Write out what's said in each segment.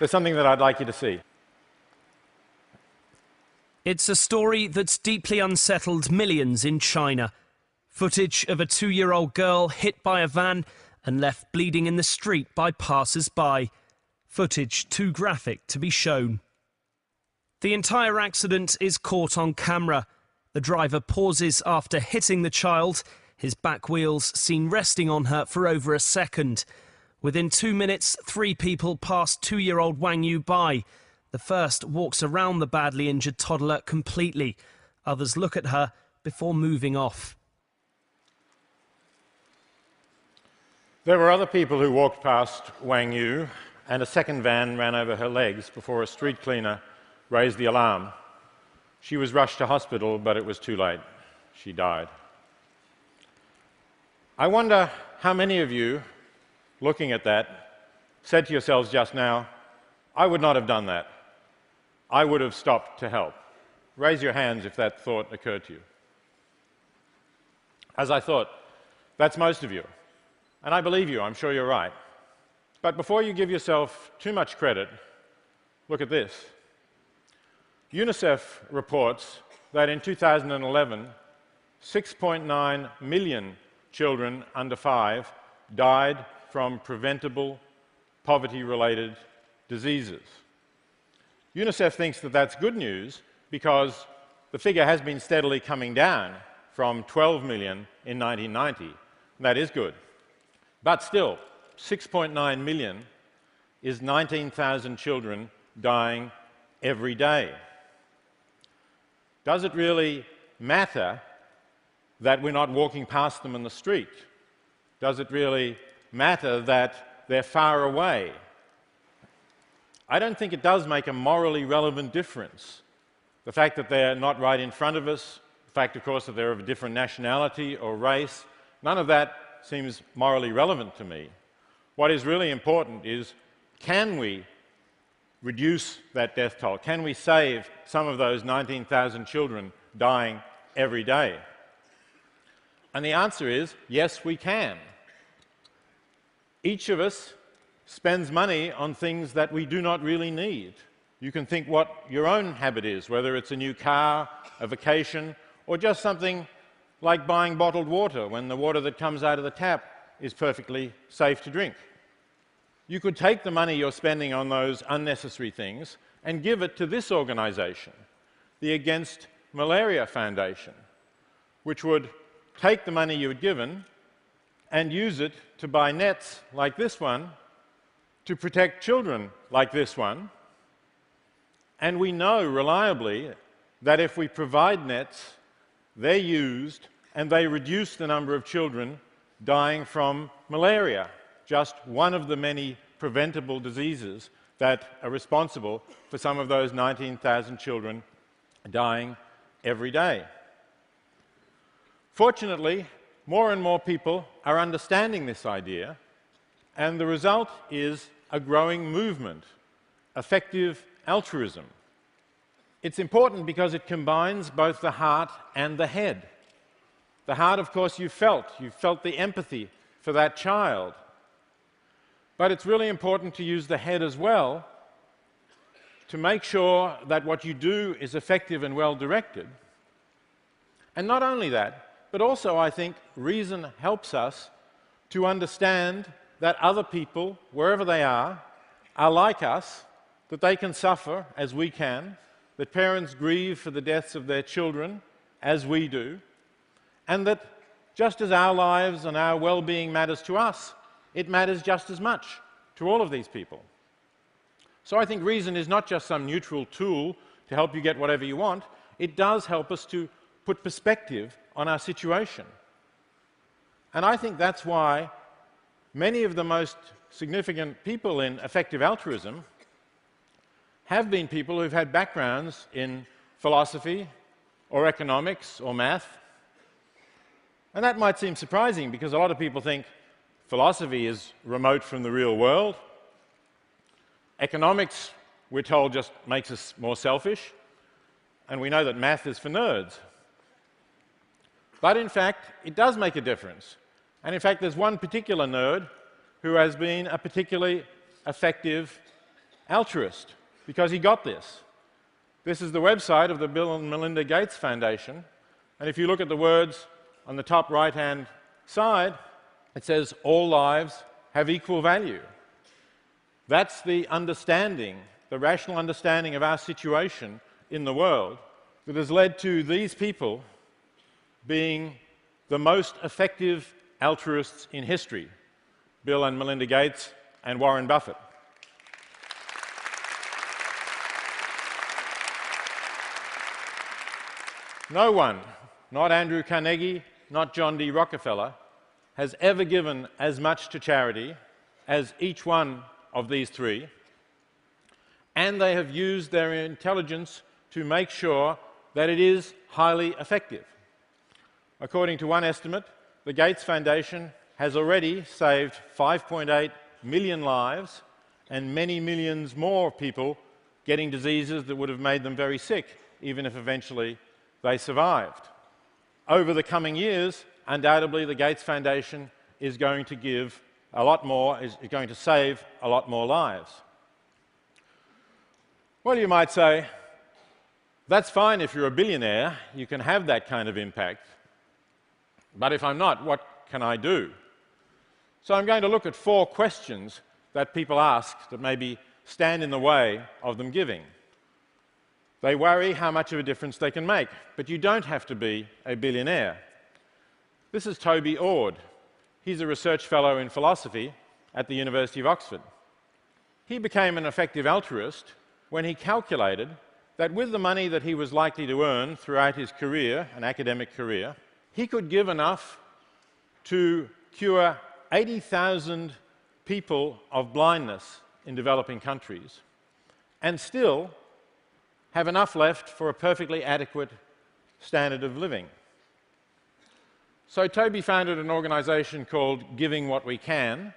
there's something that I'd like you to see. It's a story that's deeply unsettled millions in China. Footage of a 2-year-old girl hit by a van and left bleeding in the street by passers-by. Footage too graphic to be shown. The entire accident is caught on camera. The driver pauses after hitting the child, his back wheels seen resting on her for over a second. Within 2 minutes, 3 people pass 2-year-old Wang Yu by. The first walks around the badly injured toddler completely. Others look at her before moving off. There were other people who walked past Wang Yu, and a second van ran over her legs before a street cleaner raised the alarm. She was rushed to hospital, but it was too late. She died. I wonder how many of you, looking at that, said to yourselves just now, I would not have done that. I would have stopped to help. Raise your hands if that thought occurred to you. As I thought, that's most of you. And I believe you, I'm sure you're right. But before you give yourself too much credit, look at this. UNICEF reports that in 2011, 6.9 million children under 5 died from preventable poverty-related diseases. UNICEF thinks that that's good news because the figure has been steadily coming down from 12 million in 1990. That is good. But still, 6.9 million is 19,000 children dying every day. Does it really matter that we're not walking past them in the street? Does it really matter that they're far away? I don't think it does make a morally relevant difference. The fact that they're not right in front of us, the fact, of course, that they're of a different nationality or race, none of that seems morally relevant to me. What is really important is, can we reduce that death toll? Can we save some of those 19,000 children dying every day? And the answer is, yes, we can. Each of us spends money on things that we do not really need. You can think what your own habit is, whether it's a new car, a vacation, or just something like buying bottled water when the water that comes out of the tap is perfectly safe to drink. You could take the money you're spending on those unnecessary things and give it to this organisation, the Against Malaria Foundation, which would take the money you had given and use it to buy nets like this one to protect children like this one. And we know reliably that if we provide nets, they're used and they reduce the number of children dying from malaria, just one of the many preventable diseases that are responsible for some of those 19,000 children dying every day. Fortunately, more and more people are understanding this idea, and the result is a growing movement, effective altruism. It's important because it combines both the heart and the head. The heart, of course, you felt the empathy for that child. But it's really important to use the head as well to make sure that what you do is effective and well-directed. And not only that, but also I think reason helps us to understand that other people, wherever they are like us, that they can suffer as we can, that parents grieve for the deaths of their children as we do, and that just as our lives and our well-being matters to us, it matters just as much to all of these people. So I think reason is not just some neutral tool to help you get whatever you want. It does help us to put perspective on our situation. And I think that's why many of the most significant people in effective altruism have been people who've had backgrounds in philosophy or economics or math. And that might seem surprising because a lot of people think philosophy is remote from the real world. Economics, we're told, just makes us more selfish. And we know that math is for nerds. But in fact, it does make a difference. And in fact, there's one particular nerd who has been a particularly effective altruist because he got this. This is the website of the Bill and Melinda Gates Foundation, and if you look at the words on the top right-hand side, it says, all lives have equal value. That's the understanding, the rational understanding of our situation in the world that has led to these people being the most effective altruists in history, Bill and Melinda Gates and Warren Buffett. No one, not Andrew Carnegie, not John D. Rockefeller, has ever given as much to charity as each one of these three, and they have used their intelligence to make sure that it is highly effective. According to one estimate, the Gates Foundation has already saved 5.8 million lives and many millions more people getting diseases that would have made them very sick, even if eventually they survived. Over the coming years, undoubtedly the Gates Foundation is going to give a lot more, is going to save a lot more lives. Well, you might say, that's fine if you're a billionaire, you can have that kind of impact. But if I'm not, what can I do? So I'm going to look at 4 questions that people ask that maybe stand in the way of them giving. They worry how much of a difference they can make, but you don't have to be a billionaire. This is Toby Ord. He's a research fellow in philosophy at the University of Oxford. He became an effective altruist when he calculated that with the money that he was likely to earn throughout his career, an academic career, he could give enough to cure 80,000 people of blindness in developing countries and still have enough left for a perfectly adequate standard of living. So Toby founded an organisation called Giving What We Can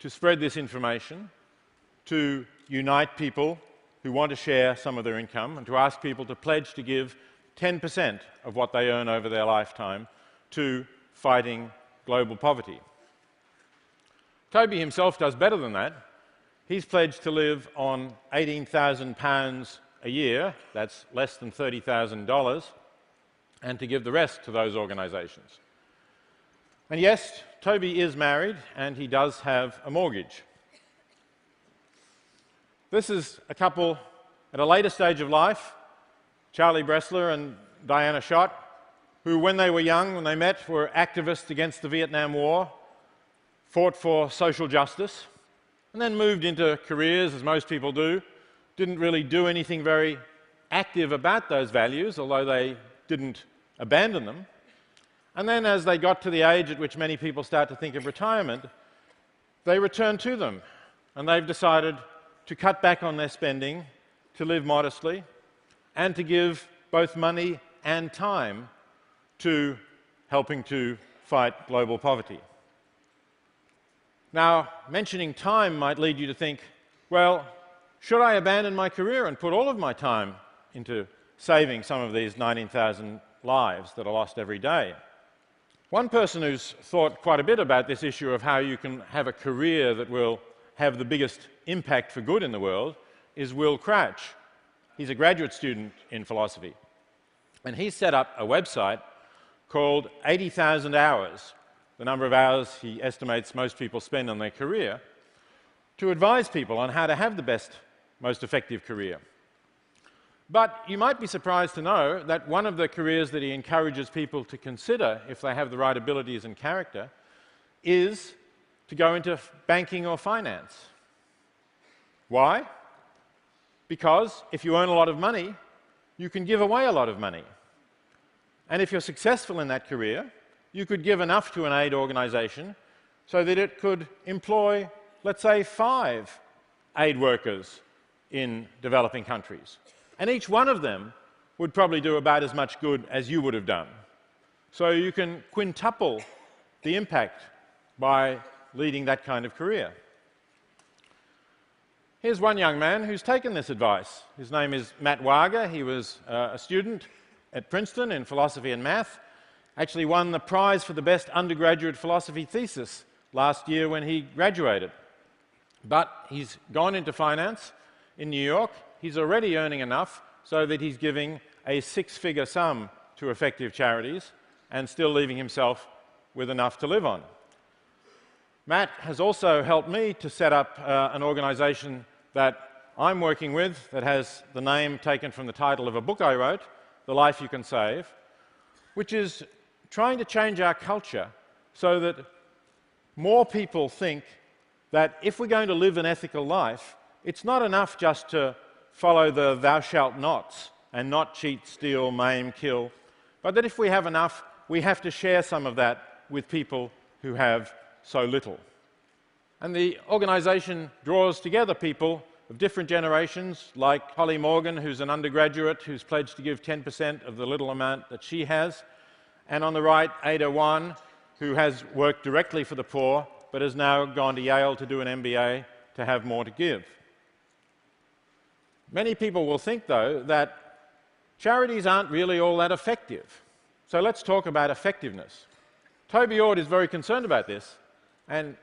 to spread this information, to unite people who want to share some of their income, and to ask people to pledge to give 10% of what they earn over their lifetime to fighting global poverty. Toby himself does better than that. He's pledged to live on £18,000 a year, that's less than $30,000, and to give the rest to those organisations. And yes, Toby is married and he does have a mortgage. This is a couple at a later stage of life, Charlie Bressler and Diana Schott, who when they were young, when they met, were activists against the Vietnam War, fought for social justice, and then moved into careers, as most people do, didn't really do anything very active about those values, although they didn't abandon them. And then as they got to the age at which many people start to think of retirement, they returned to them, and they've decided to cut back on their spending, to live modestly, and to give both money and time to helping to fight global poverty. Now, mentioning time might lead you to think, well, should I abandon my career and put all of my time into saving some of these 19,000 lives that are lost every day? One person who's thought quite a bit about this issue of how you can have a career that will have the biggest impact for good in the world is Will Crouch. He's a graduate student in philosophy. And he set up a website called 80,000 Hours, the number of hours he estimates most people spend on their career, to advise people on how to have the best, most effective career. But you might be surprised to know that one of the careers that he encourages people to consider, if they have the right abilities and character, is to go into banking or finance. Why? Because if you earn a lot of money, you can give away a lot of money. And if you're successful in that career, you could give enough to an aid organisation so that it could employ, let's say, 5 aid workers in developing countries. And each one of them would probably do about as much good as you would have done. So you can quintuple the impact by leading that kind of career. Here's one young man who's taken this advice. His name is Matt Wager. He was a student at Princeton in philosophy and math, actually won the prize for the best undergraduate philosophy thesis last year when he graduated. But he's gone into finance. in New York, he's already earning enough so that he's giving a six-figure sum to effective charities and still leaving himself with enough to live on. Matt has also helped me to set up an organisation that I'm working with that has the name taken from the title of a book I wrote, The Life You Can Save, which is trying to change our culture so that more people think that if we're going to live an ethical life, it's not enough just to follow the thou shalt nots and not cheat, steal, maim, kill, but that if we have enough, we have to share some of that with people who have so little. And the organisation draws together people of different generations, like Holly Morgan, who's an undergraduate who's pledged to give 10% of the little amount that she has, and on the right, Ada Wan, who has worked directly for the poor, but has now gone to Yale to do an MBA to have more to give. Many people will think, though, that charities aren't really all that effective. So let's talk about effectiveness. Toby Ord is very concerned about this, and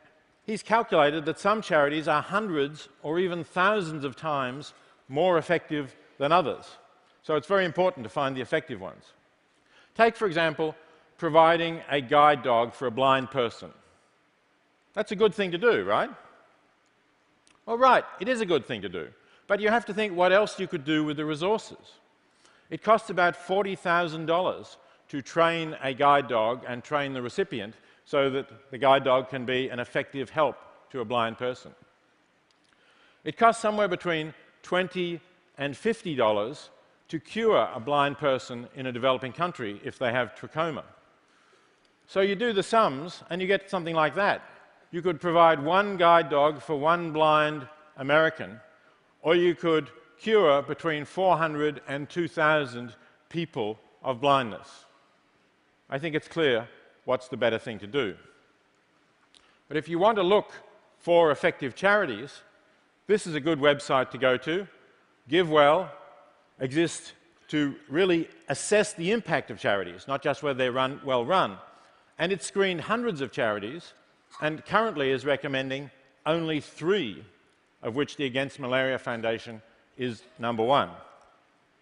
he's calculated that some charities are hundreds or even thousands of times more effective than others. So it's very important to find the effective ones. Take, for example, providing a guide dog for a blind person. That's a good thing to do, right? Well, right, it is a good thing to do. But you have to think what else you could do with the resources. It costs about $40,000 to train a guide dog and train the recipient so that the guide dog can be an effective help to a blind person. It costs somewhere between $20 and $50 to cure a blind person in a developing country if they have trachoma. So you do the sums and you get something like that. You could provide one guide dog for one blind American, or you could cure between 400 and 2,000 people of blindness. I think it's clear what's the better thing to do. But if you want to look for effective charities, this is a good website to go to. GiveWell exists to really assess the impact of charities, not just whether they're well run. And it's screened hundreds of charities and currently is recommending only 3, of which the Against Malaria Foundation is #1.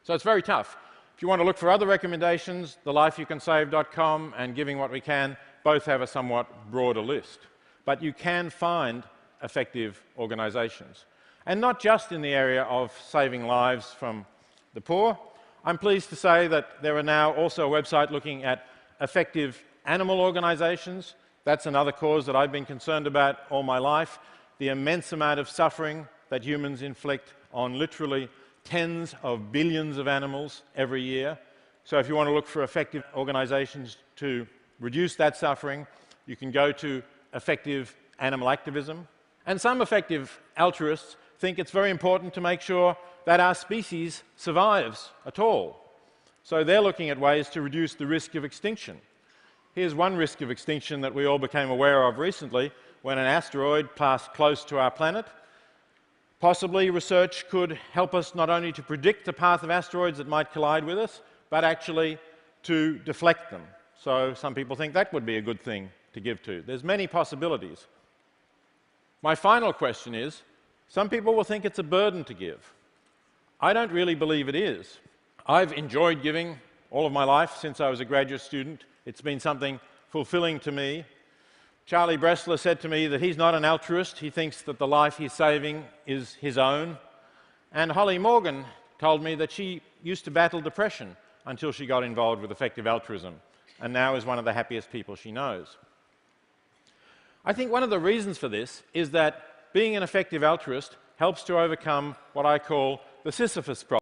So it's very tough. If you want to look for other recommendations, thelifeyoucansave.com and Giving What We Can both have a somewhat broader list. But you can find effective organisations. And not just in the area of saving lives from the poor. I'm pleased to say that there are now also a website looking at effective animal organisations. That's another cause that I've been concerned about all my life. The immense amount of suffering that humans inflict on literally tens of billions of animals every year. So if you want to look for effective organisations to reduce that suffering, you can go to effective animal activism. And some effective altruists think it's very important to make sure that our species survives at all. So they're looking at ways to reduce the risk of extinction. Here's one risk of extinction that we all became aware of recently when an asteroid passed close to our planet. Possibly research could help us not only to predict the path of asteroids that might collide with us, but actually to deflect them. So some people think that would be a good thing to give to. There's many possibilities. My final question is, some people will think it's a burden to give. I don't really believe it is. I've enjoyed giving all of my life since I was a graduate student. It's been something fulfilling to me. Charlie Bressler said to me that he's not an altruist. He thinks that the life he's saving is his own. And Holly Morgan told me that she used to battle depression until she got involved with effective altruism, and now is one of the happiest people she knows. I think one of the reasons for this is that being an effective altruist helps to overcome what I call the Sisyphus problem.